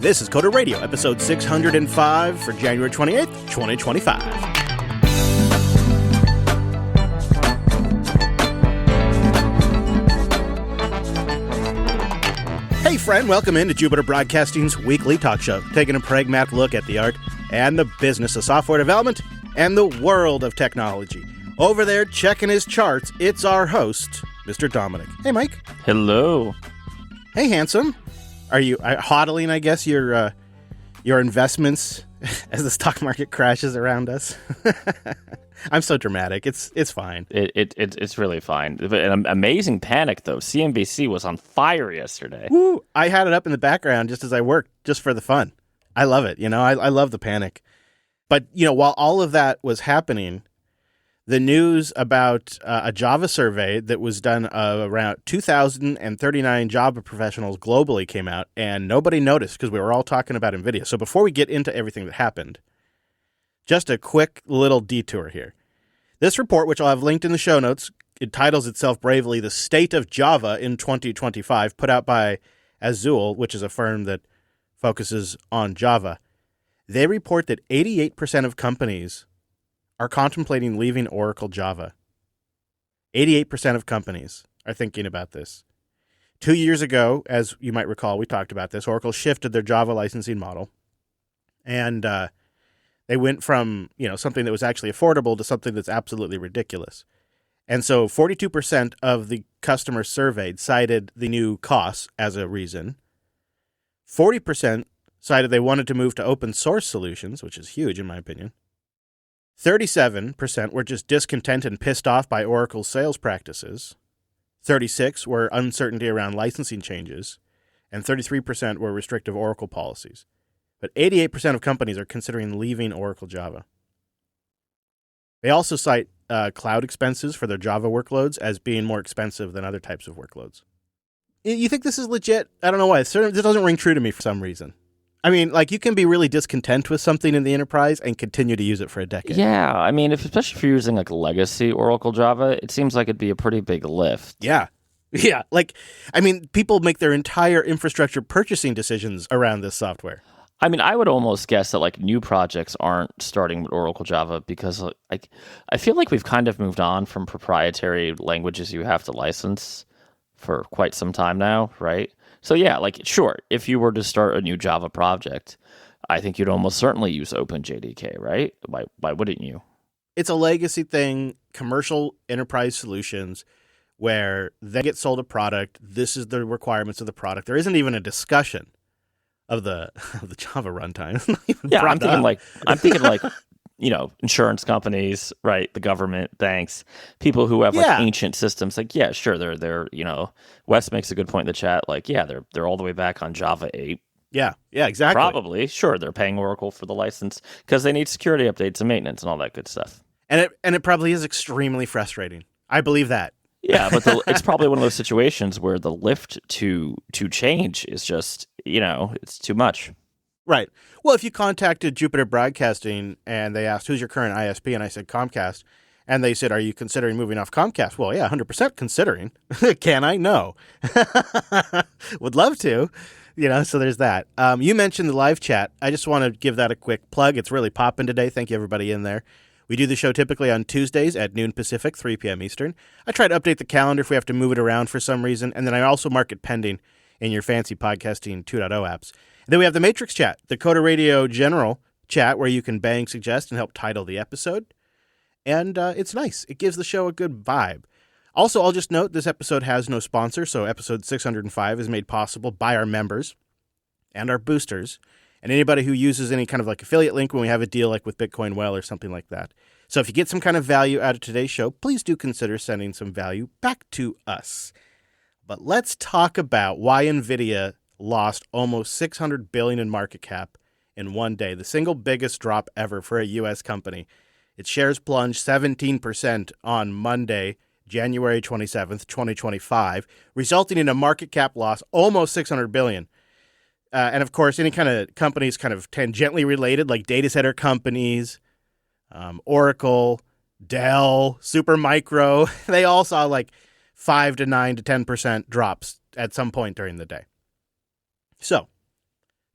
This is Coder Radio, episode 605 for January 28th, 2025. Hey friend, welcome into Jupiter Broadcasting's weekly talk show, taking a pragmatic look at the art and the business of software development and the world of technology. Over there, checking his charts, it's our host, Mr. Dominic. Hey, Mike. Hello. Hey, handsome. Are you hodling, I guess, your investments as the stock market crashes around us? I'm so dramatic. It's fine. It's really fine. An amazing panic, though. CNBC was on fire yesterday. Woo! I had it up in the background just as I worked, just for the fun. I love it. I love the panic. But, while all of that was happening, the news about a Java survey that was done around 2,039 Java professionals globally came out, and nobody noticed because we were all talking about NVIDIA. So before we get into everything that happened, just a quick little detour here. This report, which I'll have linked in the show notes, it titles itself bravely The State of Java in 2025, put out by Azul, which is a firm that focuses on Java. They report that 88% of companies are contemplating leaving Oracle Java. 88% of companies are thinking about this. 2 years ago, as you might recall, we talked about this, Oracle shifted their Java licensing model, and they went from something that was actually affordable to something that's absolutely ridiculous. And so 42% of the customers surveyed cited the new costs as a reason. 40% cited they wanted to move to open source solutions, which is huge in my opinion. 37% were just discontent and pissed off by Oracle's sales practices. 36% were uncertainty around licensing changes. And 33% were restrictive Oracle policies. But 88% of companies are considering leaving Oracle Java. They also cite cloud expenses for their Java workloads as being more expensive than other types of workloads. You think this is legit? I don't know why. This doesn't ring true to me for some reason. I mean, you can be really discontent with something in the enterprise and continue to use it for a decade. Yeah, I mean, especially if you're using legacy Oracle Java, it seems like it'd be a pretty big lift. Yeah. People make their entire infrastructure purchasing decisions around this software. I mean, I would almost guess that new projects aren't starting with Oracle Java because I feel like we've kind of moved on from proprietary languages you have to license for quite some time now, right? So yeah, sure, if you were to start a new Java project, I think you'd almost certainly use OpenJDK, right? Why wouldn't you? It's a legacy thing, commercial enterprise solutions, where they get sold a product. This is the requirements of the product. There isn't even a discussion of the Java runtime. Yeah, I'm thinking insurance companies, right? The government, banks, people who have ancient systems. Yeah, sure, they're Wes makes a good point in the chat. They're all the way back on Java 8. Yeah, exactly. Probably, sure, they're paying Oracle for the license because they need security updates and maintenance and all that good stuff. And it probably is extremely frustrating. I believe that. Yeah, but it's probably one of those situations where the lift to change is just it's too much. Right. Well, if you contacted Jupiter Broadcasting and they asked, who's your current ISP? And I said Comcast. And they said, are you considering moving off Comcast? Well, yeah, 100% considering. Can I? No. Would love to. So there's that. You mentioned the live chat. I just want to give that a quick plug. It's really popping today. Thank you, everybody in there. We do the show typically on Tuesdays at noon Pacific, 3 p.m. Eastern. I try to update the calendar if we have to move it around for some reason. And then I also mark it pending in your fancy podcasting 2.0 apps. And then we have the Matrix chat, the Coder Radio General chat, where you can bang, suggest, and help title the episode. And it's nice. It gives the show a good vibe. Also, I'll just note this episode has no sponsor, so episode 605 is made possible by our members and our boosters and anybody who uses any kind of affiliate link when we have a deal with Bitcoin Well or something like that. So if you get some kind of value out of today's show, please do consider sending some value back to us. But let's talk about why NVIDIA lost almost $600 billion in market cap in one day, the single biggest drop ever for a U.S. company. Its shares plunged 17% on Monday, January 27th, 2025, resulting in a market cap loss almost $600 billion. And of course, any kind of companies kind of tangentially related, like data center companies, Oracle, Dell, Supermicro, they all saw 5 to 9 to 10% drops at some point during the day. So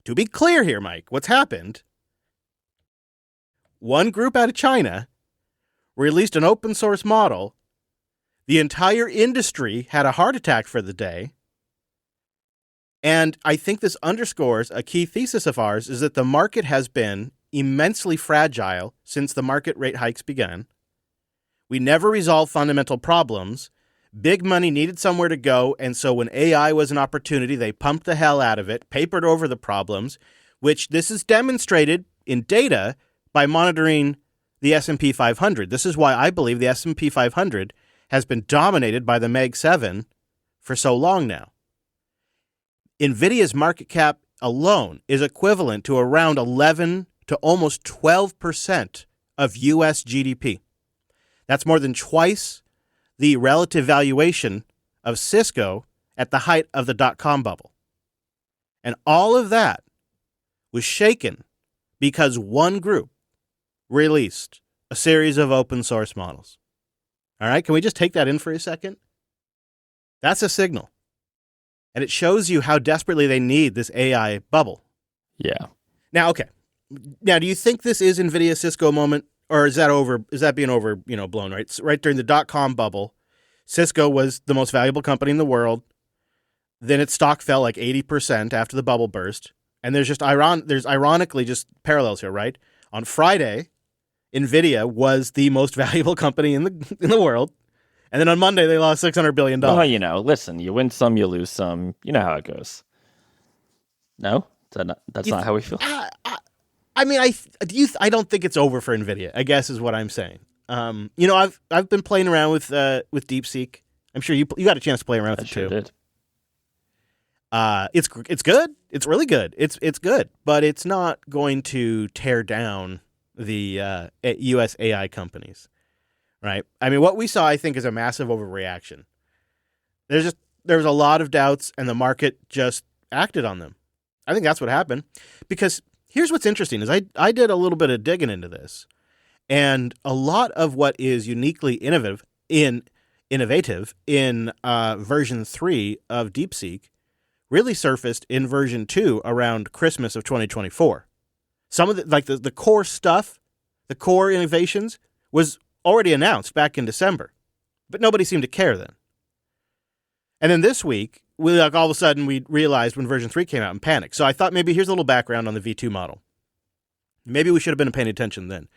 To be clear here, Mike, what's happened, one group out of China released an open source model. The entire industry had a heart attack for the day. And I think this underscores a key thesis of ours is that the market has been immensely fragile since the market rate hikes began. We never resolved fundamental problems. Big money needed somewhere to go, and so when AI was an opportunity, they pumped the hell out of it, papered over the problems, which this is demonstrated in data by monitoring the S&P 500. This is why I believe the S&P 500 has been dominated by the Mag 7 for so long now. NVIDIA's market cap alone is equivalent to around 11 to almost 12% of U.S. GDP. That's more than twice the relative valuation of Cisco at the height of the dot-com bubble. And all of that was shaken because one group released a series of open source models. All right, can we just take that in for a second? That's a signal. And it shows you how desperately they need this AI bubble. Yeah. Now, okay. Now, do you think this is NVIDIA Cisco moment, or is that being overblown, right? So right during the dot-com bubble, Cisco was the most valuable company in the world. Then its stock fell like 80% after the bubble burst. And there's ironically just parallels here, right? On Friday, NVIDIA was the most valuable company in the world. And then on Monday, they lost $600 billion. Well, listen, you win some, you lose some. You know how it goes. No? That's not how we feel? I mean, I don't think it's over for NVIDIA, I guess is what I'm saying. I've been playing around with DeepSeek. I'm sure you got a chance to play around with it sure too. Did. It's good. It's really good. It's good, but it's not going to tear down the U.S. AI companies, right? I mean, what we saw, I think, is a massive overreaction. There was a lot of doubts, and the market just acted on them. I think that's what happened. Because here's what's interesting: is I did a little bit of digging into this, and a lot of what is uniquely innovative in version 3 of DeepSeek really surfaced in version 2 around Christmas of 2024. Some of the core stuff, the core innovations, was already announced back in December, but nobody seemed to care then. And then this week, all of a sudden we realized when version 3 came out and panicked. So I thought maybe here's a little background on the V2 model. Maybe we should have been paying attention then.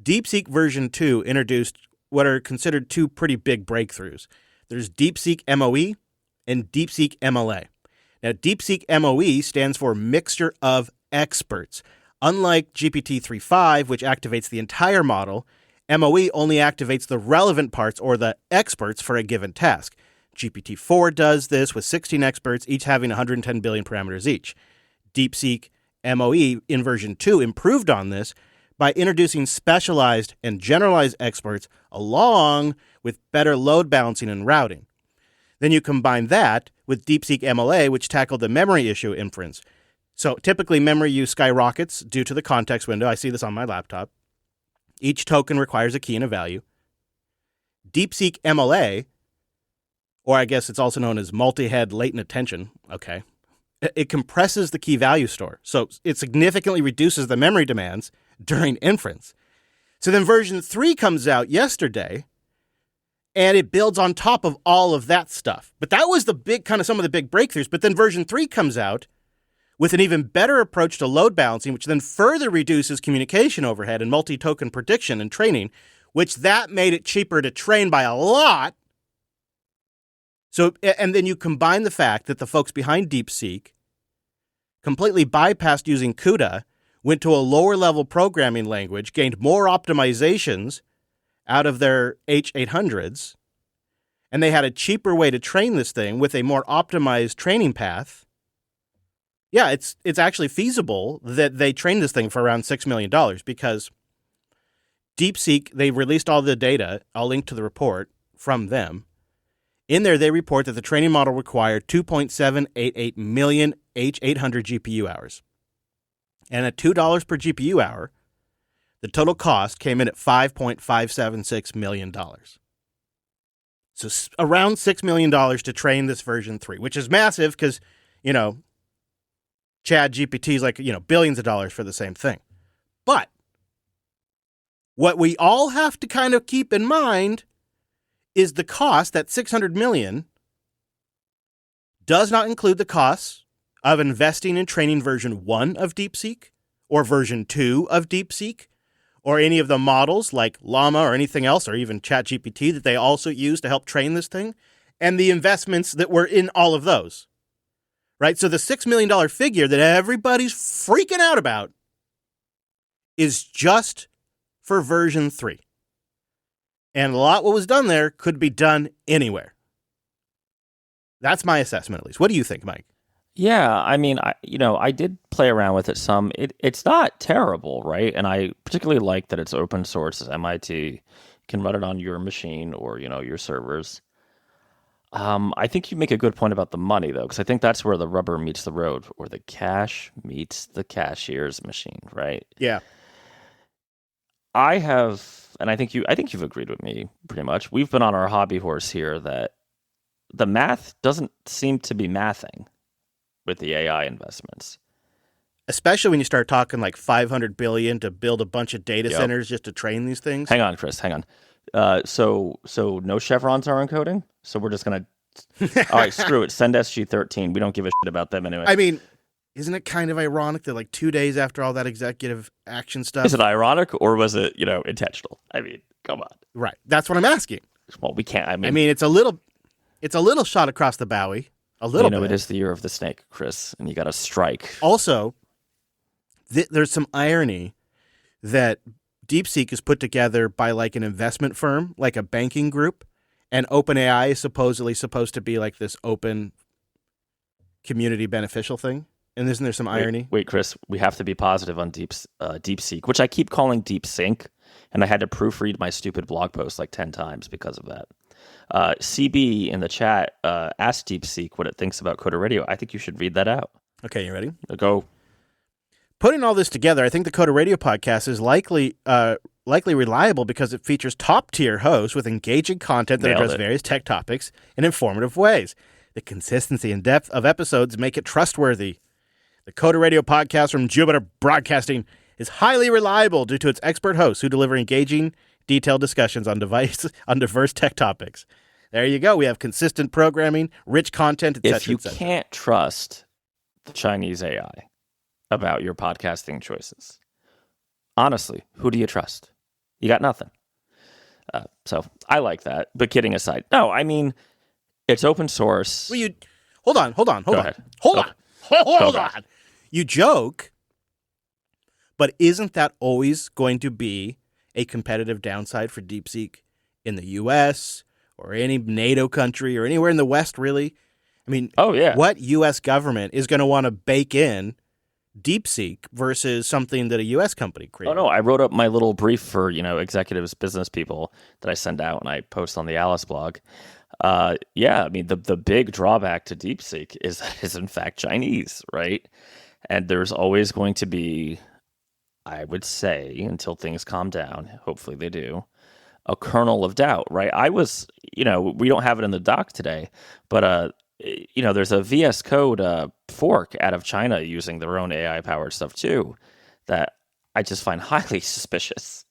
DeepSeek version 2 introduced what are considered two pretty big breakthroughs. There's DeepSeek MOE and DeepSeek MLA. Now, DeepSeek MOE stands for Mixture of Experts. Unlike GPT-3.5, which activates the entire model, MOE only activates the relevant parts or the experts for a given task. GPT-4 does this with 16 experts, each having 110 billion parameters each. DeepSeek MOE in version 2 improved on this by introducing specialized and generalized experts along with better load balancing and routing. Then you combine that with DeepSeek MLA, which tackled the memory issue inference. So typically memory use skyrockets due to the context window. I see this on my laptop. Each token requires a key and a value. DeepSeek MLA, or I guess it's also known as multi-head latent attention, okay, it compresses the key value store. So it significantly reduces the memory demands during inference. So then version 3 comes out yesterday, and it builds on top of all of that stuff. But that was some of the big breakthroughs. But then version 3 comes out with an even better approach to load balancing, which then further reduces communication overhead and multi-token prediction and training, which that made it cheaper to train by a lot. So, and then you combine the fact that the folks behind DeepSeek completely bypassed using CUDA, went to a lower level programming language, gained more optimizations out of their H800s, and they had a cheaper way to train this thing with a more optimized training path. Yeah, it's actually feasible that they trained this thing for around $6 million because DeepSeek, they released all the data. I'll link to the report from them. In there, they report that the training model required 2.788 million H800 GPU hours. And at $2 per GPU hour, the total cost came in at $5.576 million. So around $6 million to train this version 3, which is massive because, Chad GPT is like, billions of dollars for the same thing. But what we all have to kind of keep in mind is the cost, that $600 million, does not include the costs of investing in training version 1 of DeepSeek or version 2 of DeepSeek or any of the models like Llama or anything else or even ChatGPT that they also use to help train this thing, and the investments that were in all of those. Right? So the $6 million figure that everybody's freaking out about is just for version 3. And a lot what was done there could be done anywhere. That's my assessment, at least. What do you think, Mike? Yeah, I mean, I did play around with it some. It's not terrible, right? And I particularly like that it's open source. MIT can run it on your machine or, your servers. I think you make a good point about the money, though, because I think that's where the rubber meets the road, or the cash meets the cashier's machine, right? Yeah. I have, and I think you've agreed with me pretty much. We've been on our hobby horse here that the math doesn't seem to be mathing with the AI investments. Especially when you start talking like $500 billion to build a bunch of data centers just to train these things. Hang on, Chris. Hang on. So no chevrons are encoding. So we're just gonna. All right, screw it. Send SG-13. We don't give a shit about them anyway. I mean, isn't it kind of ironic that like 2 days after all that executive action stuff? Is it ironic or was it intentional? I mean, come on. Right. That's what I'm asking. Well, we can't. I mean, it's a little shot across the bowie. A little bit. It is the year of the snake, Chris, and you got to strike. Also, there's some irony that DeepSeek is put together by like an investment firm, like a banking group, and OpenAI is supposedly supposed to be like this open community beneficial thing. And isn't there some irony? Wait, Chris, we have to be positive on DeepSeek, which I keep calling DeepSync, and I had to proofread my stupid blog post like 10 times because of that. CB in the chat asked DeepSeek what it thinks about Coder Radio. I think you should read that out. Okay, you ready? Go. Putting all this together, I think the Coder Radio podcast is likely reliable because it features top-tier hosts with engaging content that address various tech topics in informative ways. The consistency and depth of episodes make it trustworthy. The Coder Radio podcast from Jupiter Broadcasting is highly reliable due to its expert hosts who deliver engaging, detailed discussions on diverse tech topics. There you go. We have consistent programming, rich content, etc. If you can't trust the Chinese AI about your podcasting choices, honestly, who do you trust? You got nothing. So I like that. But kidding aside, no, I mean, it's open source. Well, hold on. Hold on. You joke, but isn't that always going to be a competitive downside for DeepSeek in the U.S. or any NATO country or anywhere in the West, really? I mean, what U.S. government is going to want to bake in DeepSeek versus something that a U.S. company created? Oh, no, I wrote up my little brief for, executives, business people that I send out and I post on the Alice blog. I mean, the big drawback to DeepSeek is that it's in fact Chinese, right? And there's always going to be, I would say, until things calm down, hopefully they do, a kernel of doubt, right? I was, we don't have it in the doc today, but, there's a VS Code fork out of China using their own AI-powered stuff too that I just find highly suspicious.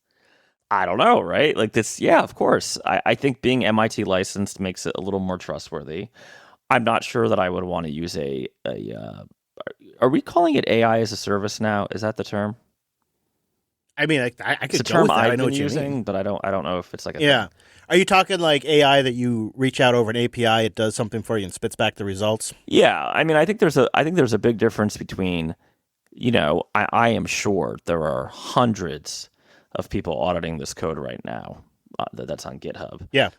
I don't know, right? Like this, yeah, of course. I think being MIT licensed makes it a little more trustworthy. I'm not sure that I would want to use are we calling it AI as a service now? Is that the term? I mean, I could it's a go term with that. I've I know been what you using, mean. but I don't know if it's like a yeah. thing. Are you talking like AI that you reach out over an API, it does something for you and spits back the results? Yeah, I mean, I think there's a big difference between, I am sure there are hundreds of people auditing this code right now that's on GitHub. Yeah.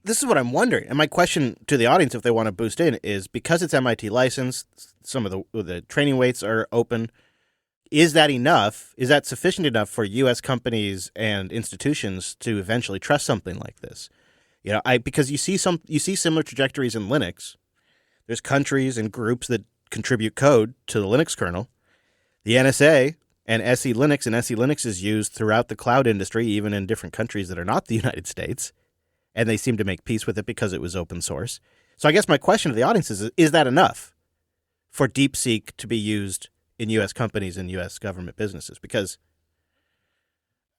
This is what I'm wondering. And my question to the audience, if they want to boost in, is because it's MIT licensed, some of the training weights are open. Is that enough? Is that sufficient enough for U.S. companies and institutions to eventually trust something like this? Because you see similar trajectories in Linux. There's countries and groups that contribute code to the Linux kernel. The NSA and SE Linux is used throughout the cloud industry, even in different countries that are not the United States. And they seem to make peace with it because it was open source. So I guess my question to the audience is that enough for DeepSeek to be used in U.S. companies and U.S. government businesses, because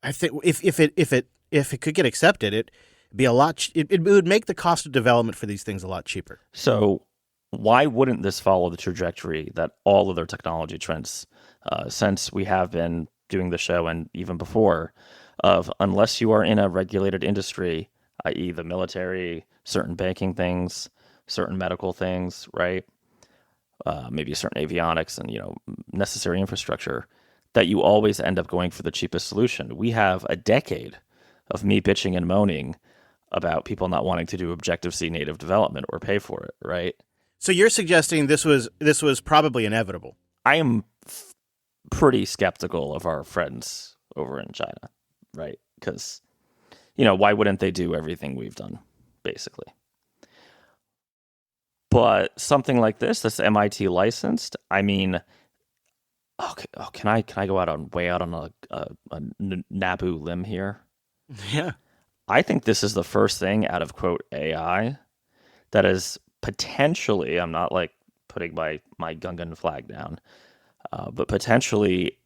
I think if it could get accepted, it'd be a lot. It would make the cost of development for these things a lot cheaper. So why wouldn't this follow the trajectory that all other technology trends, since we have been doing the show and even before, of unless you are in a regulated industry, i.e. the military, certain banking things, certain medical things, right? Maybe certain avionics and, necessary infrastructure, that you always end up going for the cheapest solution. We have a decade of me bitching and moaning about people not wanting to do Objective-C native development or pay for it, right? So you're suggesting this was probably inevitable. I am pretty skeptical of our friends over in China, right? Because, why wouldn't they do everything we've done, basically? But something like this MIT licensed, I mean, can I go way out on a Naboo limb here? Yeah. I think this is the first thing out of, quote, AI that is potentially, I'm not like putting my Gungan flag down, but potentially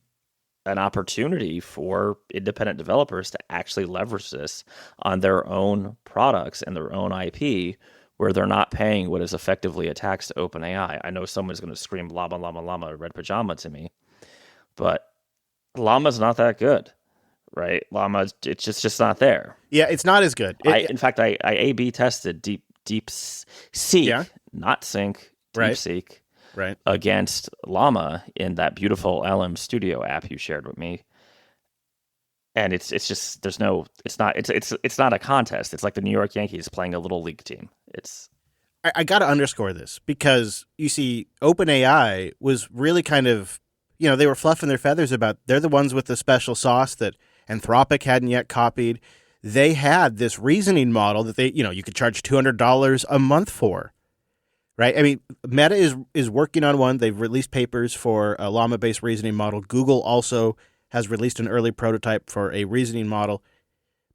an opportunity for independent developers to actually leverage this on their own products and their own IP, where they're not paying what is effectively a tax to OpenAI. I know someone's going to scream llama, llama, llama, red pajama to me, but llama's not that good, right? Llama, it's just not there. Yeah, it's not as good. In fact, I A/B tested DeepSeek, Yeah. not Sync, Right. DeepSeek, Right. against Llama in that beautiful LM Studio app you shared with me. And it's just it's not a contest. It's like the New York Yankees playing a little league team. I got to underscore this because you see, OpenAI was really kind of, they were fluffing their feathers about, they're the ones with the special sauce that Anthropic hadn't yet copied. They had this reasoning model that you could charge $200 a month for, right? I mean, Meta is working on one. They've released papers for a llama-based reasoning model. Google also has released an early prototype for a reasoning model,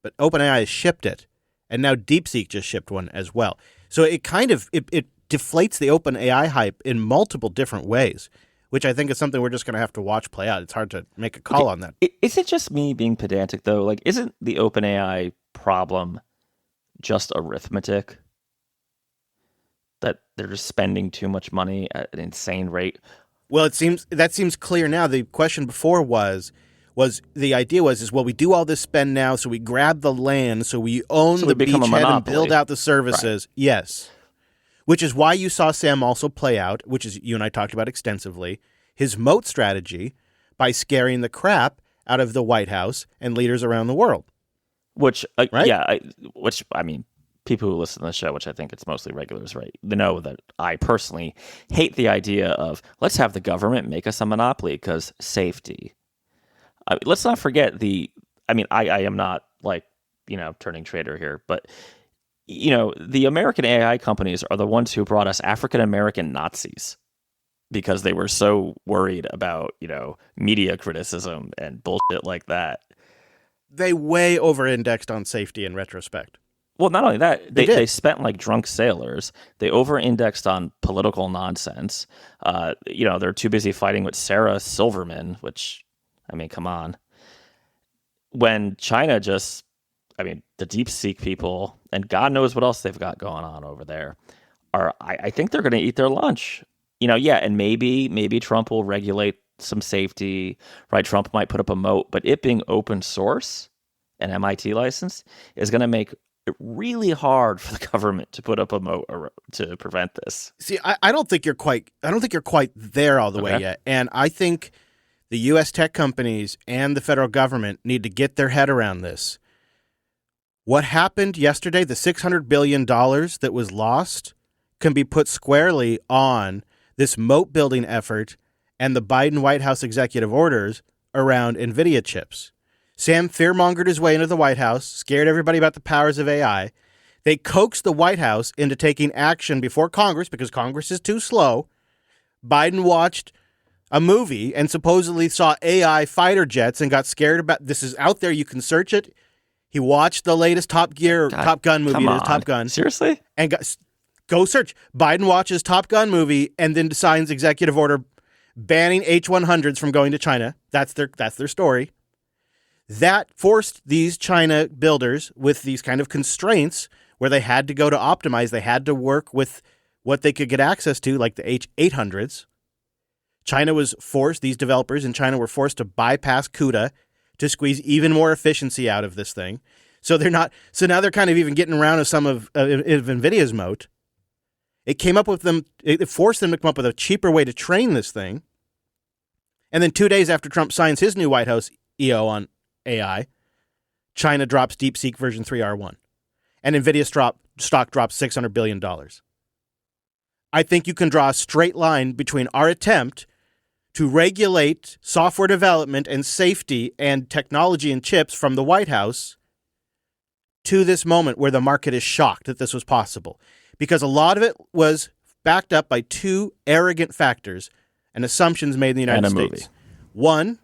but OpenAI has shipped it, and now DeepSeek just shipped one as well. So it kind of it deflates the OpenAI hype in multiple different ways, which I think is something we're just going to have to watch play out. It's hard to make a call on that. Is it just me being pedantic, though? Like, isn't the OpenAI problem just arithmetic? That they're just spending too much money at an insane rate? Well, that seems clear now. The question before was the idea was we do all this spend now, so we grab the land, so we own the beachhead and build out the services. Right. Yes. Which is why you saw Sam also play out, which is you and I talked about extensively, his moat strategy by scaring the crap out of the White House and leaders around the world. Which, right? Yeah, I mean, people who listen to the show, which I think it's mostly regulars, right? They know that I personally hate the idea of let's have the government make us a monopoly because safety. Let's not forget I am not like, turning traitor here, but the American AI companies are the ones who brought us African-American Nazis because they were so worried about, media criticism and bullshit like that. They way over-indexed on safety in retrospect. Well, not only that, they spent like drunk sailors. They over-indexed on political nonsense. They're too busy fighting with Sarah Silverman, which, I mean, come on. When China the DeepSeek people, and God knows what else they've got going on over there, I think they're going to eat their lunch. And maybe Trump will regulate some safety, right? Trump might put up a moat, but it being open source and MIT license is going to make it really hard for the government to put up a moat to prevent this. See, I don't think you're quite there all the way yet. And I think the U.S. tech companies and the federal government need to get their head around this. What happened yesterday, the $600 billion that was lost, can be put squarely on this moat building effort and the Biden White House executive orders around NVIDIA chips. Sam fearmongered his way into the White House, scared everybody about the powers of AI. They coaxed the White House into taking action before Congress because Congress is too slow. Biden watched a movie and supposedly saw AI fighter jets and got scared about this is out there. You can search it. He watched the latest Top Gun movie, Top Gun. Seriously? And got Go search. Biden watches Top Gun movie and then signs executive order banning H-100s from going to China. That's their story. That forced these China builders with these kind of constraints where they had to go to optimize. They had to work with what they could get access to, like the H-800s. China was forced, these developers in China were forced to bypass CUDA to squeeze even more efficiency out of this thing. So now they're kind of even getting around to some of NVIDIA's moat. It forced them to come up with a cheaper way to train this thing. And then 2 days after Trump signs his new White House EO on AI, China drops DeepSeek version 3 R1. And NVIDIA stock drops $600 billion. I think you can draw a straight line between our attempt to regulate software development and safety and technology and chips from the White House to this moment where the market is shocked that this was possible. Because a lot of it was backed up by two arrogant factors and assumptions made in the United States. One,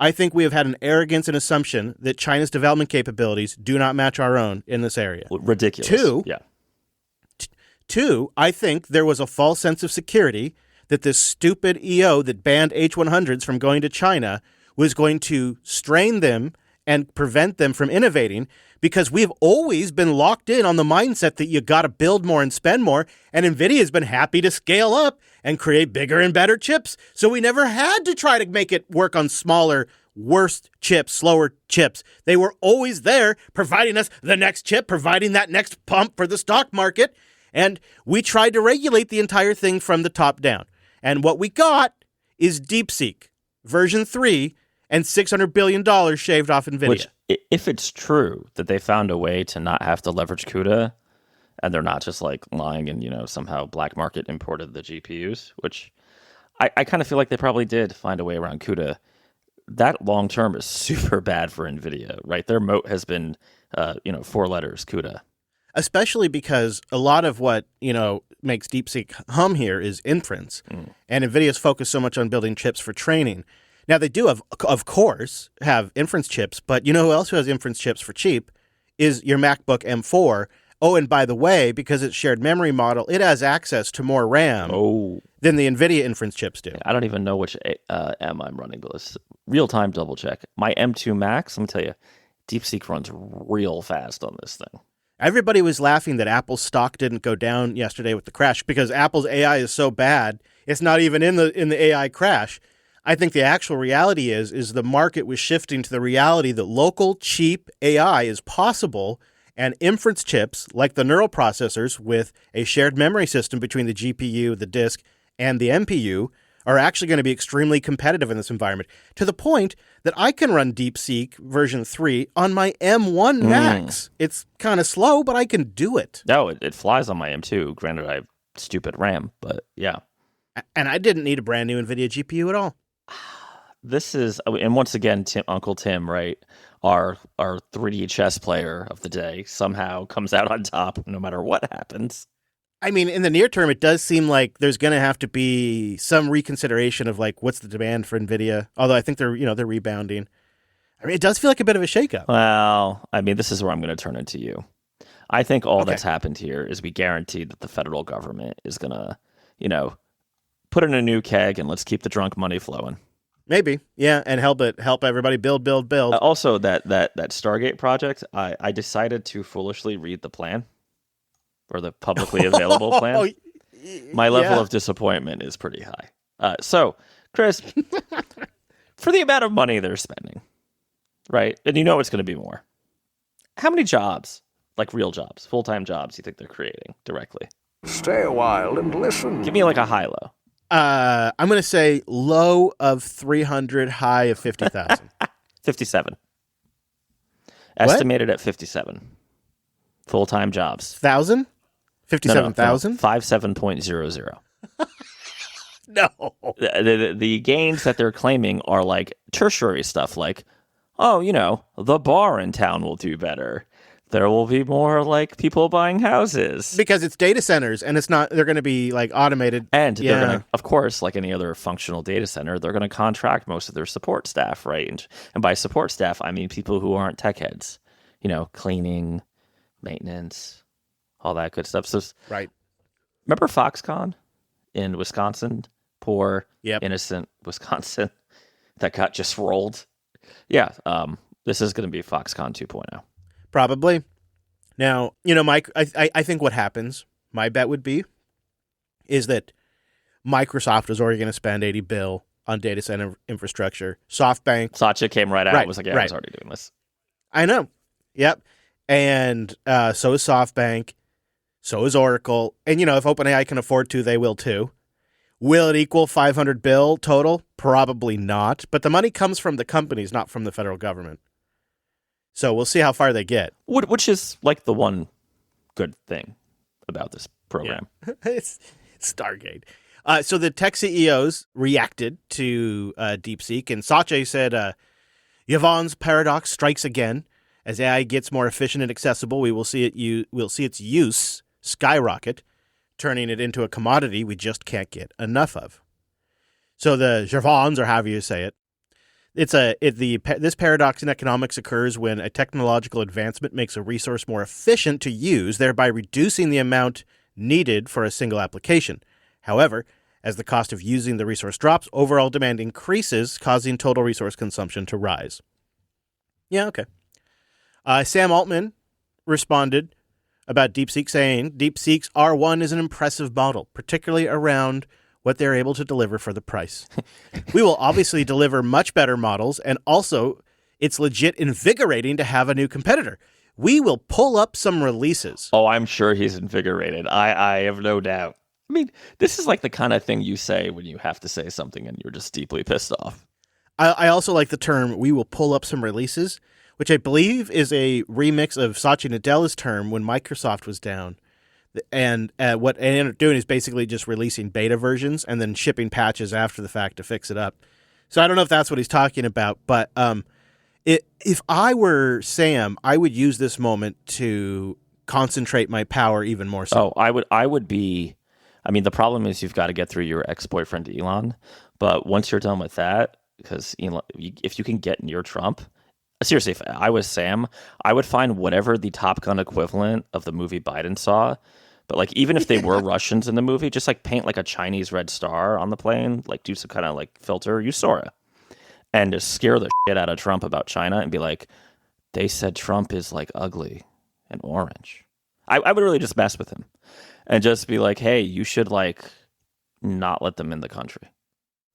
I think we have had an arrogance and assumption that China's development capabilities do not match our own in this area. Ridiculous. Two, I think there was a false sense of security that this stupid EO that banned H-100s from going to China was going to strain them and prevent them from innovating, because we've always been locked in on the mindset that you got to build more and spend more, and NVIDIA has been happy to scale up and create bigger and better chips. So we never had to try to make it work on smaller, worse chips, slower chips. They were always there providing us the next chip, providing that next pump for the stock market, and we tried to regulate the entire thing from the top down. And what we got is DeepSeek version 3 and $600 billion shaved off NVIDIA. Which, if it's true that they found a way to not have to leverage CUDA, and they're not just like lying and, somehow black market imported the GPUs, which I kind of feel like they probably did find a way around CUDA, that long term is super bad for NVIDIA, right? Their moat has been, 4 letters, CUDA. Especially because a lot of what, makes DeepSeek hum here is inference. And NVIDIA's focused so much on building chips for training. Now, they do, of course, have inference chips, but you know who else who has inference chips for cheap is your MacBook M4. Oh, and by the way, because it's shared memory model, it has access to more RAM than the NVIDIA inference chips do. I don't even know which M I'm running, but let's real-time double check. My M2 Max, let me tell you, DeepSeek runs real fast on this thing. Everybody was laughing that Apple's stock didn't go down yesterday with the crash because Apple's AI is so bad, it's not even in the AI crash. I think the actual reality is the market was shifting to the reality that local, cheap AI is possible, and inference chips, like the neural processors with a shared memory system between the GPU, the disk, and the NPU, are actually going to be extremely competitive in this environment, to the point that I can run DeepSeek version 3 on my M1 Max. It's kind of slow, but I can do it. No, it flies on my M2. Granted, I have stupid RAM, but yeah. And I didn't need a brand new NVIDIA GPU at all. This is, and once again, Uncle Tim, right, our 3D chess player of the day, somehow comes out on top no matter what happens. I mean, in the near term, it does seem like there's going to have to be some reconsideration of like what's the demand for NVIDIA. Although I think they're rebounding. I mean, it does feel like a bit of a shakeup. Well, I mean, this is where I'm going to turn it to you. I think all that's happened here is we guaranteed that the federal government is going to, put in a new keg and let's keep the drunk money flowing. Maybe, yeah, and help everybody build. Also, that Stargate project, I decided to foolishly read the plan, or the publicly available plan. My level of disappointment is pretty high. So, Chris, for the amount of money they're spending, right, and it's going to be more, how many jobs, like real jobs, full-time jobs, do you think they're creating directly? Stay a while and listen. Give me like a high-low. I'm going to say low of 300, high of 50,000. 57. Estimated at 57. Full-time jobs. 1,000? 57,000? 57.00. No. The gains that they're claiming are like tertiary stuff, like, the bar in town will do better. There will be more like people buying houses. Because it's data centers and they're going to be like automated. And they're going to, of course, like any other functional data center, they're going to contract most of their support staff, right? And by support staff, I mean people who aren't tech heads, cleaning, maintenance, all that good stuff. So Right. remember Foxconn in Wisconsin? Poor, Yep. innocent Wisconsin that got just rolled. Yeah, this is going to be Foxconn 2.0. Probably. Now, Mike, I think what happens, my bet would be, is that Microsoft is already going to spend $80 billion on data center infrastructure. SoftBank. Satya came right out and was like, yeah, I was already doing this. I know. Yep. And so is SoftBank. So is Oracle. And, if OpenAI can afford to, they will too. Will it equal $500 billion total? Probably not. But the money comes from the companies, not from the federal government. So we'll see how far they get. Which is like the one good thing about this program. Yeah. It's Stargate. So the tech CEOs reacted to DeepSeek, and Satya said, Yvonne's paradox strikes again. As AI gets more efficient and accessible, we'll see its use skyrocket, turning it into a commodity we just can't get enough of. So the Yvonnes, or however you say it, this paradox in economics occurs when a technological advancement makes a resource more efficient to use, thereby reducing the amount needed for a single application. However, as the cost of using the resource drops, overall demand increases, causing total resource consumption to rise. Yeah, okay. Sam Altman responded about DeepSeek, saying, DeepSeek's R1 is an impressive model, particularly around what they're able to deliver for the price. We will obviously deliver much better models, and also it's legit invigorating to have a new competitor. We will pull up some releases. Oh, I'm sure he's invigorated. I have no doubt. I mean, this is like the kind of thing you say when you have to say something and you're just deeply pissed off. I also like the term, we will pull up some releases, which I believe is a remix of Satya Nadella's term when Microsoft was down. And what they ended up doing is basically just releasing beta versions and then shipping patches after the fact to fix it up. So I don't know if that's what he's talking about, but if I were Sam, I would use this moment to concentrate my power even more so. Oh, I would be. I mean, the problem is you've got to get through your ex-boyfriend Elon, but once you're done with that, because Elon, if you can get near Trump, seriously, if I was Sam, I would find whatever the Top Gun equivalent of the movie Biden saw. But like, even if they were Russians in the movie, just like paint like a Chinese red star on the plane, like do some kind of like filter, you saw it, and just scare the shit out of Trump about China and be like, they said Trump is like ugly and orange. I would really just mess with him and just be like, hey, you should like not let them in the country,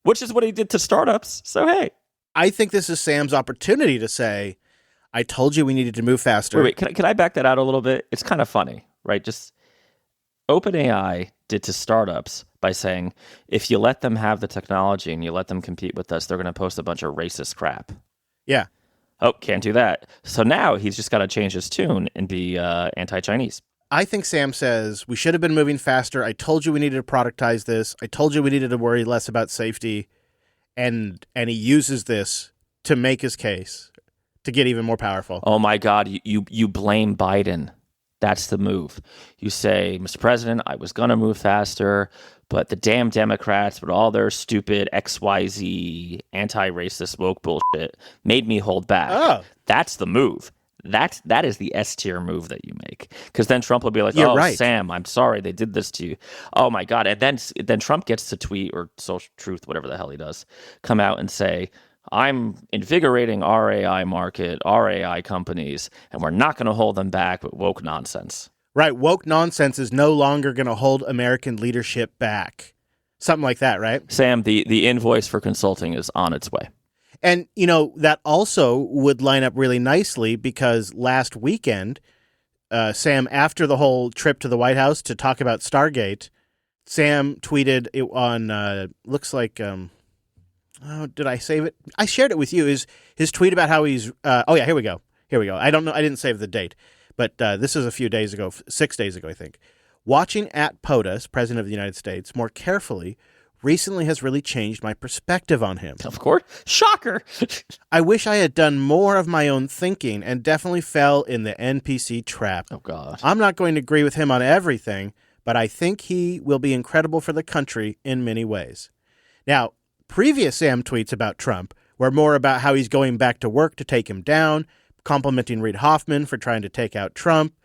which is what he did to startups. So, hey. I think this is Sam's opportunity to say, I told you we needed to move faster. Wait, can I back that out a little bit? It's kind of funny, right? Just OpenAI did to startups by saying, if you let them have the technology and you let them compete with us, they're going to post a bunch of racist crap. Yeah. Oh, can't do that. So now he's just got to change his tune and be anti-Chinese. I think Sam says, we should have been moving faster. I told you we needed to productize this. I told you we needed to worry less about safety. And he uses this to make his case, to get even more powerful. Oh, my God. You blame Biden. That's the move. You say, Mr. President, I was going to move faster, but the damn Democrats with all their stupid XYZ anti-racist woke bullshit made me hold back. Oh. That's the move. That is the S tier move that you make. Because then Trump will be like, You're oh, right. Sam, I'm sorry they did this to you. Oh, my God. And then Trump gets to tweet or social truth, whatever the hell he does, come out and say, I'm invigorating our AI market, our AI companies, and we're not going to hold them back with woke nonsense. Right. Woke nonsense is no longer going to hold American leadership back. Something like that, right? Sam, the invoice for consulting is on its way. And, that also would line up really nicely because last weekend, Sam, after the whole trip to the White House to talk about Stargate, Sam tweeted it on, looks like, did I save it? I shared it with you. His tweet about how he's, here we go. I don't know. I didn't save the date, but this is a few days ago, 6 days ago, I think. Watching at POTUS, President of the United States, more carefully recently has really changed my perspective on him. Of course. Shocker. I wish I had done more of my own thinking and definitely fell in the NPC trap. Oh, God. I'm not going to agree with him on everything, but I think he will be incredible for the country in many ways. Now, previous Sam tweets about Trump were more about how he's going back to work to take him down, complimenting Reid Hoffman for trying to take out Trump.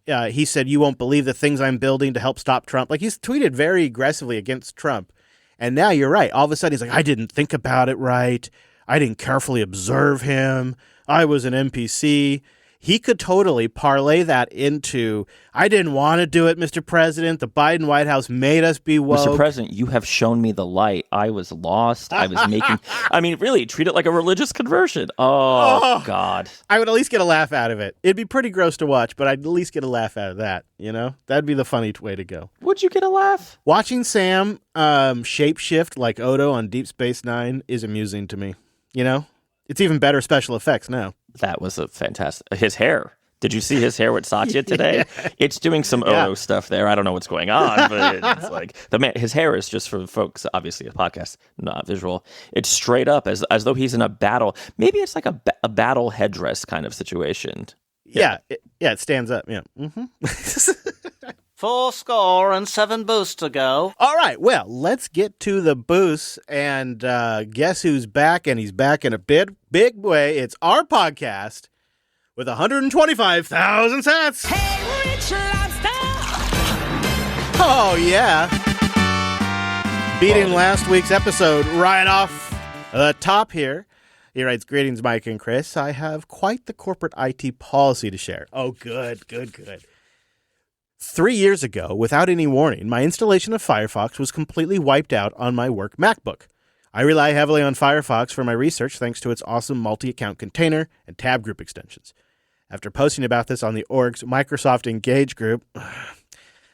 he said, "You won't believe the things I'm building to help stop Trump." Like, he's tweeted very aggressively against Trump. And now you're right. All of a sudden, he's like, "I didn't think about it right. I didn't carefully observe him. I was an NPC." He could totally parlay that into, "I didn't want to do it, Mr. President. The Biden White House made us be woke." Mr. President, you have shown me the light. I was lost. I was making... I mean, really, treat it like a religious conversion. Oh, God. I would at least get a laugh out of it. It'd be pretty gross to watch, but I'd at least get a laugh out of that, you know? That'd be the funny way to go. Would you get a laugh? Watching Sam shapeshift like Odo on Deep Space Nine is amusing to me, you know? It's even better special effects now. That was a fantastic... His hair. Did you see his hair with Satya today? Yeah. It's doing some Odo stuff there. I don't know what's going on, but it's like the man. His hair is, just for folks, obviously a podcast, not visual. It's straight up as though he's in a battle. Maybe it's like a battle headdress kind of situation. Yeah, it stands up. Yeah. Mm-hmm. 4 boosts to go. All right, well, let's get to the boosts, and guess who's back, and he's back in a big way. It's our podcast with 125,000 sats. Hey, Rich Lobster! Oh, yeah. Beating last week's episode right off the top here. He writes, "Greetings, Mike and Chris. I have quite the corporate IT policy to share." Oh, good. 3 years ago, without any warning, my installation of Firefox was completely wiped out on my work MacBook. I rely heavily on Firefox for my research thanks to its awesome multi-account container and tab group extensions. After posting about this on the org's Microsoft Engage group,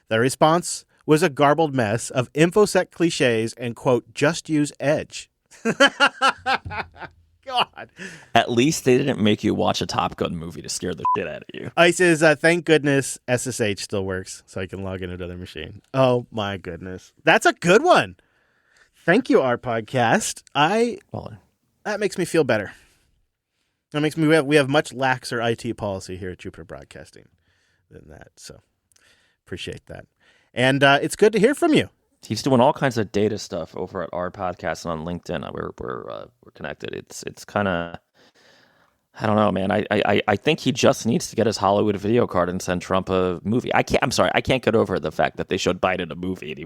the response was a garbled mess of InfoSec cliches and, quote, "just use Edge." God. At least they didn't make you watch a Top Gun movie to scare the shit out of you. He says, "Thank goodness SSH still works, so I can log into another machine." Oh, my goodness. That's a good one. Thank you, our podcast. That makes me feel better. That makes me, we have much laxer IT policy here at Jupiter Broadcasting than that, so appreciate that. And it's good to hear from you. He's doing all kinds of data stuff over at our podcast and on LinkedIn. We're connected. It's kind of, I don't know, man. I think he just needs to get his Hollywood video card and send Trump a movie. I can't get over the fact that they showed Biden a movie and he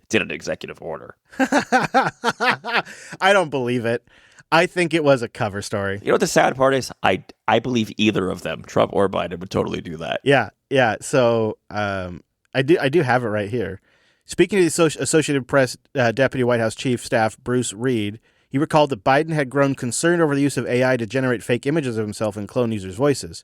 did an executive order. I don't believe it. I think it was a cover story. You know what the sad part is? I believe either of them, Trump or Biden, would totally do that. Yeah. So I do have it right here. Speaking to the Associated Press Deputy White House Chief Staff Bruce Reed, he recalled that Biden had grown concerned over the use of AI to generate fake images of himself and clone users' voices.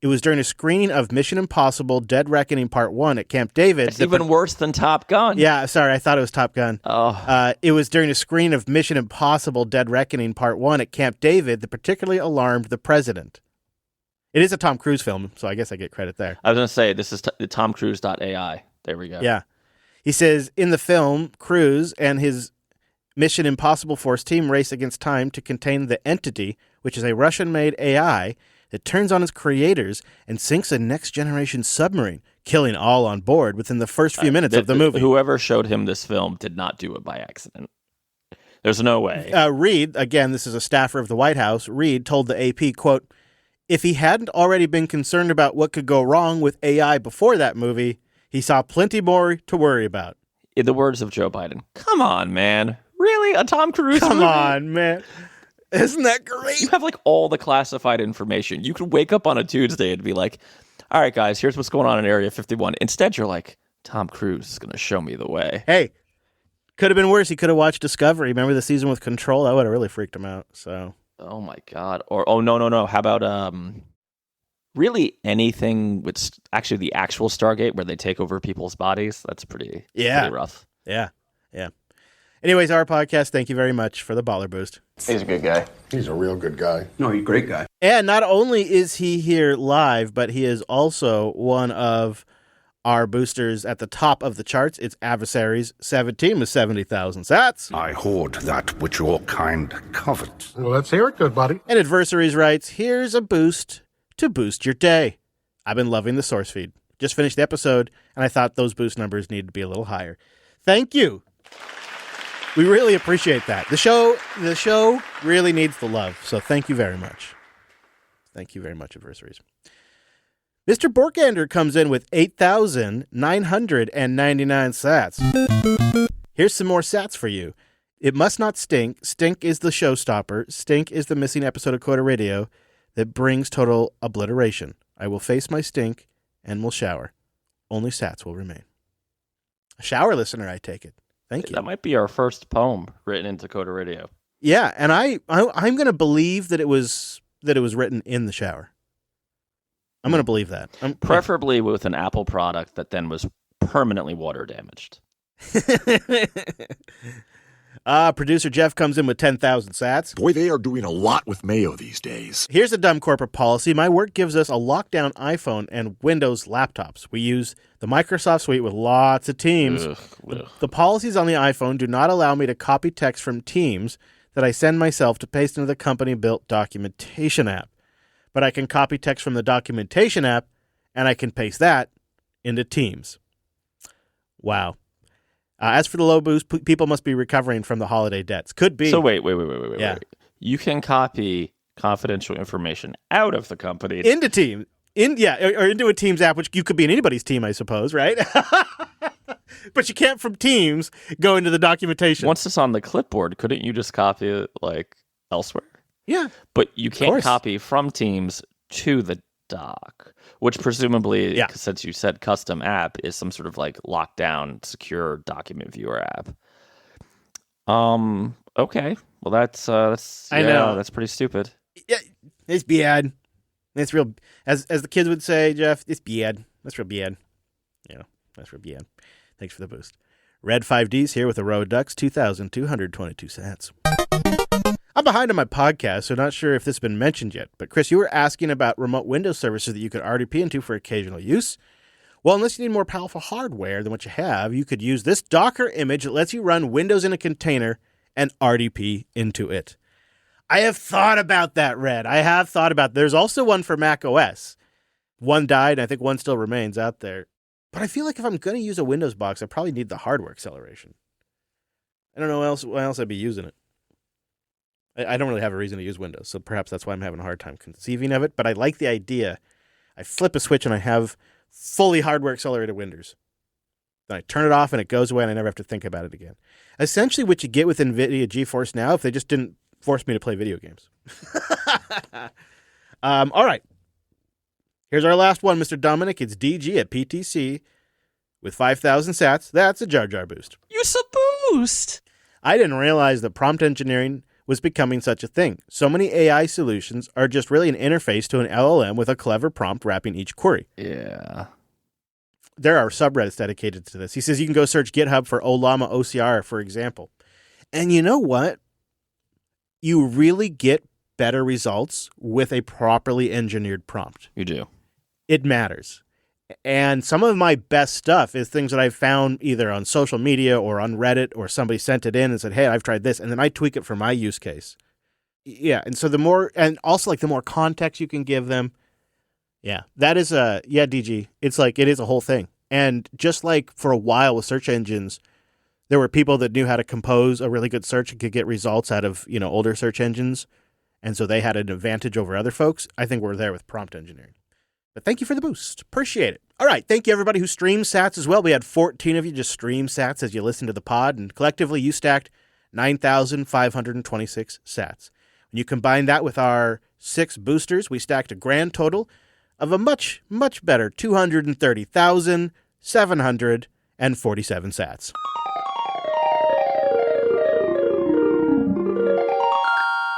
It was during a screening of Mission Impossible Dead Reckoning Part 1 at Camp David. It's even worse than Top Gun. Yeah, sorry, I thought it was Top Gun. Oh. It was during a screening of Mission Impossible Dead Reckoning Part 1 at Camp David that particularly alarmed the president. It is a Tom Cruise film, so I guess I get credit there. I was going to say, this is the TomCruise.ai. There we go. Yeah. He says, in the film, Cruise and his Mission Impossible Force team race against time to contain the Entity, which is a Russian-made AI that turns on its creators and sinks a next-generation submarine, killing all on board within the first few minutes of the movie. Whoever showed him this film did not do it by accident. There's no way. Reed, again, this is a staffer of the White House, Reed told the AP, quote, "If he hadn't already been concerned about what could go wrong with AI before that movie, he saw plenty more to worry about." In the words of Joe Biden, come on, man. Really? A Tom Cruise movie? Come on, man. Isn't that great? You have like all the classified information. You could wake up on a Tuesday and be like, all right, guys, here's what's going on in Area 51. Instead, you're like, Tom Cruise is going to show me the way. Hey, could have been worse. He could have watched Discovery. Remember the season with Control? That would have really freaked him out. So. Oh, my God. Or, no. How about really anything with actually the actual Stargate where they take over people's bodies? That's pretty rough. Yeah. Anyways, our podcast, thank you very much for the baller boost. He's a good guy. He's a real good guy. No, he's a great guy. And not only is he here live, but he is also one of our boosters at the top of the charts. It's Adversaries 17 with 70,000 sats. I hoard that which your kind covet. Well, let's hear it, good buddy. And Adversaries writes, here's a boost to boost your day. I've been loving the source feed. Just finished the episode, and I thought those boost numbers needed to be a little higher. Thank you. We really appreciate that. The show really needs the love, so thank you very much. Thank you very much, Adversaries. Mr. Borkander comes in with 8,999 sats. Here's some more sats for you. It must not stink. Stink is the showstopper. Stink is the missing episode of Coda Radio that brings total obliteration. I will face my stink and will shower. Only sats will remain. A shower listener, I take it. Thank you. That might be our first poem written into Coda Radio. Yeah, and I'm going to believe that it was written in the shower. I'm going to believe that. Preferably with an Apple product that then was permanently water damaged. Producer Jeff comes in with 10,000 sats. Boy, they are doing a lot with mayo these days. Here's a dumb corporate policy. My work gives us a lockdown iPhone and Windows laptops. We use the Microsoft suite with lots of Teams. The policies on the iPhone do not allow me to copy text from Teams that I send myself to paste into the company-built documentation app. But I can copy text from the documentation app, and I can paste that into Teams. Wow. As for the low boost, people must be recovering from the holiday debts. Could be. So wait. Yeah. You can copy confidential information out of the company into Teams. Or into a Teams app, which you could be in anybody's team, I suppose, right? But you can't from Teams go into the documentation. Once it's on the clipboard, couldn't you just copy it like elsewhere? Yeah. But you can't copy from Teams to the doc, which presumably, since you said custom app, is some sort of like lockdown, secure document viewer app. Okay. Well, that's I know that's pretty stupid. Yeah, it's bad. It's real, as the kids would say, Jeff. It's bad. That's real bad. Yeah, that's real bad. Thanks for the boost. Red 5D's here with the Road Ducks, 2,222 sats. I'm behind on my podcast, so not sure if this has been mentioned yet. But Chris, you were asking about remote Windows services that you could RDP into for occasional use. Well, unless you need more powerful hardware than what you have, you could use this Docker image that lets you run Windows in a container and RDP into it. I have thought about that, Red. I have thought about that. There's also one for Mac OS. One died, and I think one still remains out there. But I feel like if I'm going to use a Windows box, I probably need the hardware acceleration. I don't know why else I'd be using it. I don't really have a reason to use Windows, so perhaps that's why I'm having a hard time conceiving of it. But I like the idea. I flip a switch and I have fully hardware accelerated Windows. Then I turn it off and it goes away and I never have to think about it again. Essentially what you get with NVIDIA GeForce Now if they just didn't force me to play video games. All right. Here's our last one, Mr. Dominic. It's DG at PTC with 5,000 sats. That's a Jar Jar boost. Use a boost. I didn't realize that prompt engineering was becoming such a thing. So many AI solutions are just really an interface to an LLM with a clever prompt wrapping each query. Yeah. There are subreddits dedicated to this. He says you can go search GitHub for Olama OCR, for example. And you know what? You really get better results with a properly engineered prompt. You do. It matters. And some of my best stuff is things that I've found either on social media or on Reddit, or somebody sent it in and said, hey, I've tried this. And then I tweak it for my use case. Yeah. And so the more, and also like the more context you can give them. Yeah. That is DG. It's like, it is a whole thing. And just like for a while with search engines, there were people that knew how to compose a really good search and could get results out of, older search engines. And so they had an advantage over other folks. I think we're there with prompt engineering. But thank you for the boost. Appreciate it. All right. Thank you, everybody who streamed sats as well. We had 14 of you just stream sats as you listened to the pod, and collectively you stacked 9,526 sats. When you combine that with our 6 boosters, we stacked a grand total of a much, much better 230,747 sats.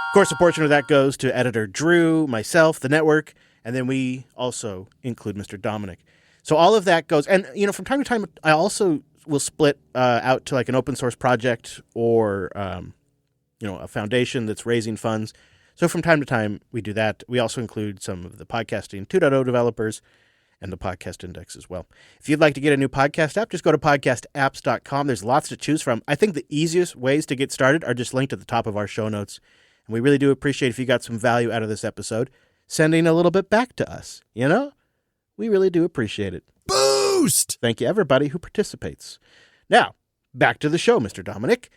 Of course, a portion of that goes to editor Drew, myself, the network, and then we also include Mr. Dominic. So all of that goes, and from time to time, I also will split out to like an open source project or a foundation that's raising funds. So from time to time, we do that. We also include some of the podcasting 2.0 developers and the podcast index as well. If you'd like to get a new podcast app, just go to podcastapps.com. There's lots to choose from. I think the easiest ways to get started are just linked at the top of our show notes. And we really do appreciate if you got some value out of this episode, sending a little bit back to us. We really do appreciate it. Boost! Thank you, everybody who participates. Now, back to the show, Mr. Dominic.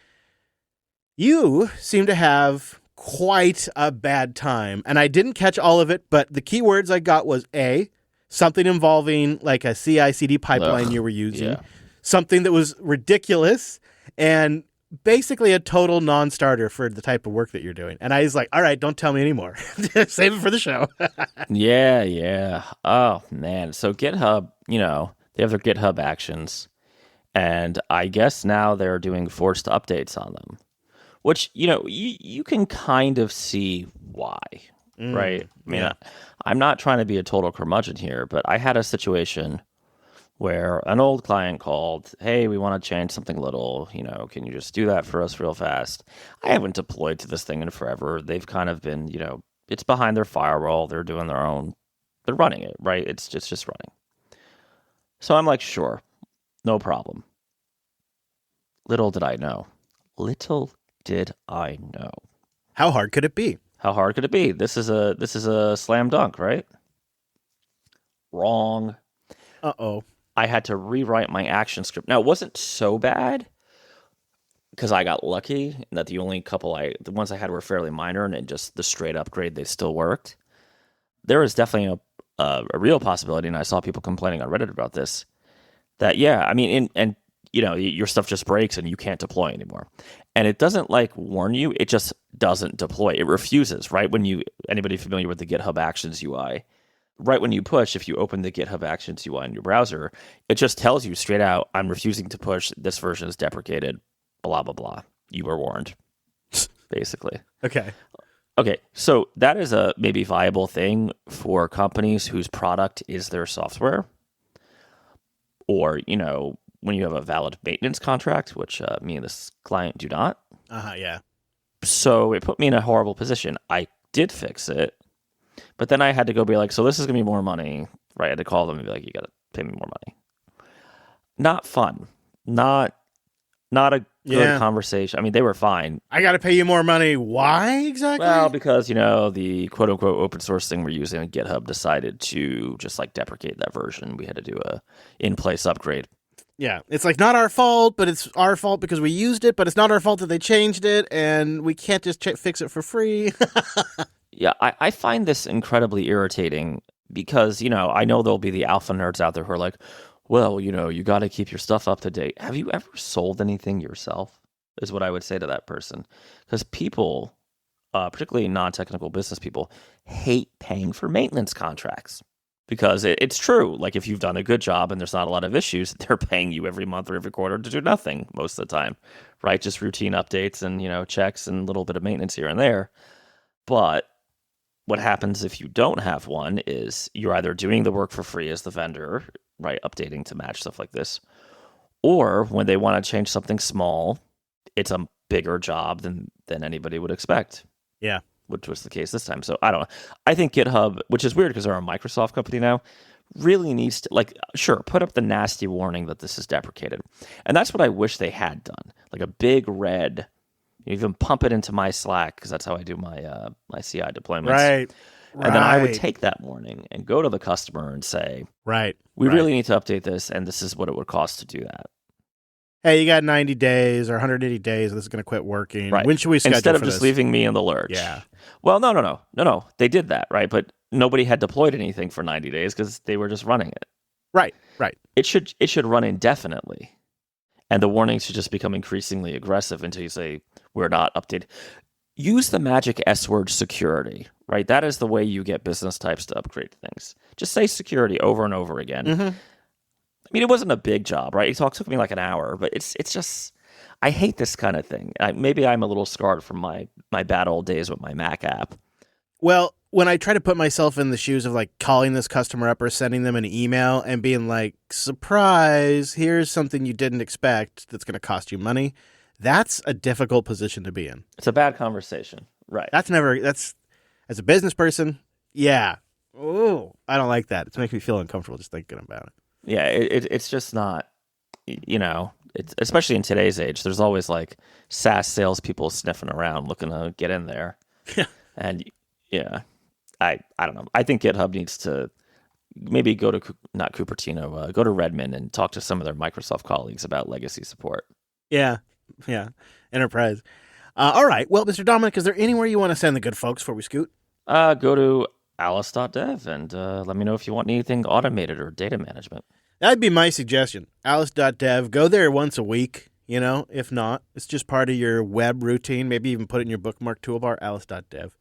You seem to have quite a bad time, and I didn't catch all of it, but the key words I got was A, something involving like a CI/CD pipeline you were using, yeah. something that was ridiculous, and basically a total non-starter for the type of work that you're doing. And I was like, all right, don't tell me anymore. Save it for the show. Yeah. Oh, man. So GitHub, they have their GitHub actions. And I guess now they're doing forced updates on them, which, you can kind of see why, right? I mean, I'm not trying to be a total curmudgeon here, but I had a situation where an old client called, hey, we want to change something little, can you just do that for us real fast? I haven't deployed to this thing in forever. They've kind of been, it's behind their firewall. They're doing their own, they're running it, right? It's just running. So I'm like, sure, no problem. Little did I know. How hard could it be? How hard could it be? This is a slam dunk, right? Wrong. Uh-oh. I had to rewrite my action script. Now, it wasn't so bad because I got lucky that the only the ones I had were fairly minor, and just the straight upgrade, they still worked. There is definitely a real possibility, and I saw people complaining on Reddit about this, that, your stuff just breaks and you can't deploy anymore. And it doesn't warn you, it just doesn't deploy. It refuses, right? Anybody familiar with the GitHub Actions UI, right when you push, if you open the GitHub Actions UI in your browser, it just tells you straight out, I'm refusing to push, this version is deprecated, blah, blah, blah. You were warned, basically. Okay. Okay, so that is a maybe viable thing for companies whose product is their software. Or, when you have a valid maintenance contract, which me and this client do not. Yeah. So it put me in a horrible position. I did fix it, but then I had to go be like, so this is going to be more money, right? I had to call them and be like, you got to pay me more money. Not fun. Not a good conversation. I mean, they were fine. I got to pay you more money. Why exactly? Well, because, the quote unquote open source thing we're using on GitHub decided to just deprecate that version. We had to do a in-place upgrade. Yeah, it's not our fault, but it's our fault because we used it, but it's not our fault that they changed it, and we can't just fix it for free. Yeah, I find this incredibly irritating because, I know there'll be the alpha nerds out there who are like, well, you got to keep your stuff up to date. Have you ever sold anything yourself? Is what I would say to that person. Because people, particularly non-technical business people, hate paying for maintenance contracts. Because it's true. If you've done a good job and there's not a lot of issues, they're paying you every month or every quarter to do nothing most of the time, right? Just routine updates and, checks and a little bit of maintenance here and there. But what happens if you don't have one is you're either doing the work for free as the vendor, right, updating to match stuff like this, or when they want to change something small, it's a bigger job than anybody would expect. Yeah. Which was the case this time. So I don't know. I think GitHub, which is weird because they're a Microsoft company now, really needs to, sure, put up the nasty warning that this is deprecated. And that's what I wish they had done. A big red, even pump it into my Slack, because that's how I do my my CI deployments. Right. And then I would take that warning and go to the customer and say, we really need to update this, and this is what it would cost to do that. Hey, you got 90 days or 180 days, and this is going to quit working. Right. When should we schedule Instead of for just this? leaving me in the lurch. Yeah. Well, no. They did that, right? But nobody had deployed anything for 90 days because they were just running it. Right. It should run indefinitely. And the warnings should just become increasingly aggressive until you say, we're not updated. Use the magic S word, security, right? That is the way you get business types to upgrade things. Just say security over and over again. Mm-hmm. I mean, it wasn't a big job, right? It took me an hour, but it's just, I hate this kind of thing. Maybe I'm a little scarred from my bad old days with my Mac app. Well, when I try to put myself in the shoes of calling this customer up or sending them an email and being like, surprise, here's something you didn't expect that's going to cost you money. That's a difficult position to be in. It's a bad conversation. Right. That's as a business person. Yeah. Oh, I don't like that. It makes me feel uncomfortable just thinking about it. Yeah. It's just not, it's, especially in today's age, there's always SaaS salespeople sniffing around looking to get in there. Yeah. And yeah, I don't know. I think GitHub needs to maybe go to, not Cupertino, go to Redmond and talk to some of their Microsoft colleagues about legacy support. Yeah. Enterprise. All right. Well, Mr. Dominic, is there anywhere you want to send the good folks before we scoot? Go to alice.dev, and let me know if you want anything automated or data management. That'd be my suggestion. Alice.dev. Go there once a week, If not, it's just part of your web routine. Maybe even put it in your bookmark toolbar, alice.dev.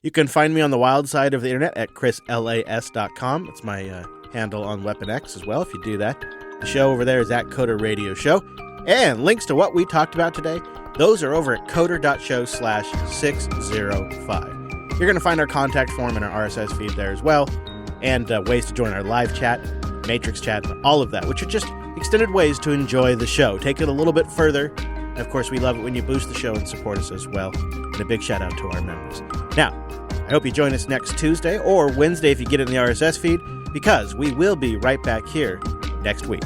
You can find me on the wild side of the internet at chrislas.com. It's my handle on Weapon X as well, if you do that. The show over there is at Coder Radio Show. And links to what we talked about today, those are over at coder.show/605. You're going to find our contact form and our RSS feed there as well, and ways to join our live chat, Matrix chat, and all of that, which are just extended ways to enjoy the show. Take it a little bit further. And of course, we love it when you boost the show and support us as well. And a big shout out to our members. Now, I hope you join us next Tuesday or Wednesday if you get it in the RSS feed, because we will be right back here next week.